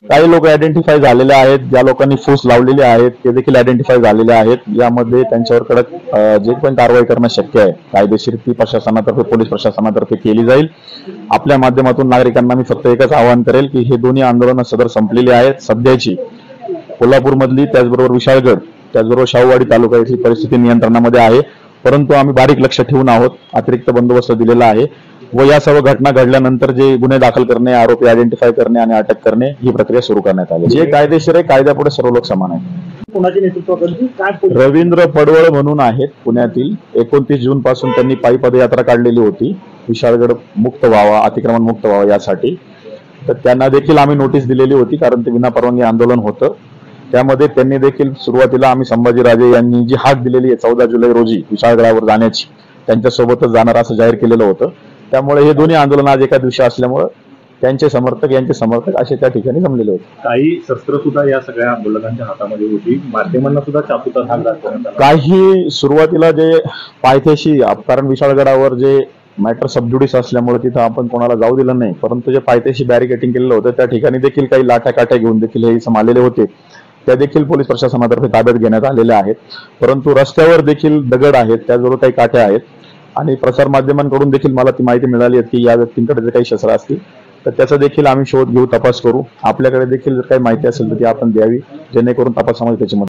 काही लोक आयडेंटिफाय झालेले आहेत, ज्या लोकांनी फूस लावलेले आहेत ते देखील आयडेंटिफाय झालेले आहेत. यामध्ये त्यांच्यावर कडक जे पण कारवाई करणं शक्य आहे कायदेशीर ती प्रशासनातर्फे पोलीस प्रशासनातर्फे केली जाईल. आपल्या माध्यमातून नागरिकांना मी फक्त एकच आवाहन करेल की हे दोन्ही आंदोलनं सदर संपलेली आहेत. सध्याची कोल्हापूरमधली त्याचबरोबर विशाळगड त्याचबरोबर शाहूवाडी तालुका येथील परिस्थिती नियंत्रणामध्ये आहे, परंतु आम्ही बारीक लक्ष ठेवून आहोत. अतिरिक्त बंदोबस्त दिलेला आहे व या सर्व घटना घडल्यानंतर जे गुन्हे दाखल करणे, आरोपी आयडेंटिफाय करणे आणि अटक करणे ही प्रक्रिया सुरू करण्यात आली. जे कायदेशीर आहे, कायद्यापुढे सर्व लोक समान आहेत. कोणाच्या नेतृत्वाखाली काय रवींद्र पडवळ म्हणून आहेत पुण्यातील. 29 जून पासून त्यांनी पायी पदयात्रा काढलेली होती विशाळगड मुक्त व्हावा, अतिक्रमण मुक्त व्हावा यासाठी. तर त्यांना देखील आम्ही नोटीस दिलेली होती, कारण ते विनापरवानगी आंदोलन होतं. त्यामध्ये त्यांनी देखील सुरुवातीला आम्ही संभाजीराजे यांनी जी हाक दिलेली आहे 14 जुलै रोजी विशाळगडावर जाण्याची, त्यांच्यासोबतच जाणार असं जाहीर केलेलं होतं. त्यामुळे हे दोन्ही आंदोलन आज एका दिवशी असल्यामुळे त्यांचे समर्थक यांचे समर्थक असे त्या ठिकाणी जमलेले होते. काही शस्त्र सुद्धा या सगळ्या आंदोलकांच्या हातामध्ये होती. माध्यमांना सुद्धा चाकूचा धाक दाखवण्यात आला. काही सुरुवातीला जे पायथ्याशी, कारण विशाळगडावर जे मॅटर सबज्युडिस असल्यामुळे तिथं आपण कोणाला जाऊ दिलं नाही, परंतु जे पायथ्याशी बॅरिकेटिंग केलेलं होतं त्या ठिकाणी देखील काही लाठ्या काठ्या घेऊन देखील हे इसम आलेले होते. त्या देखील पोलीस प्रशासनातर्फे ताब्यात घेण्यात आलेल्या आहेत. परंतु रस्त्यावर देखील दगड आहेत, त्याचबरोबर काही काठ्या आहेत आणि प्रसार माध्यमांकडून देखील मला ती माहिती मिळाली आहे की या व्यक्तींकडे जे काही शस्त्र असतील तर त्याचा देखील आम्ही शोध घेऊ, तपास करू. आपल्याकडे देखील जर काही माहिती असेल तर ती आपण द्यावी, जेणेकरून तपासामध्ये त्याची मदत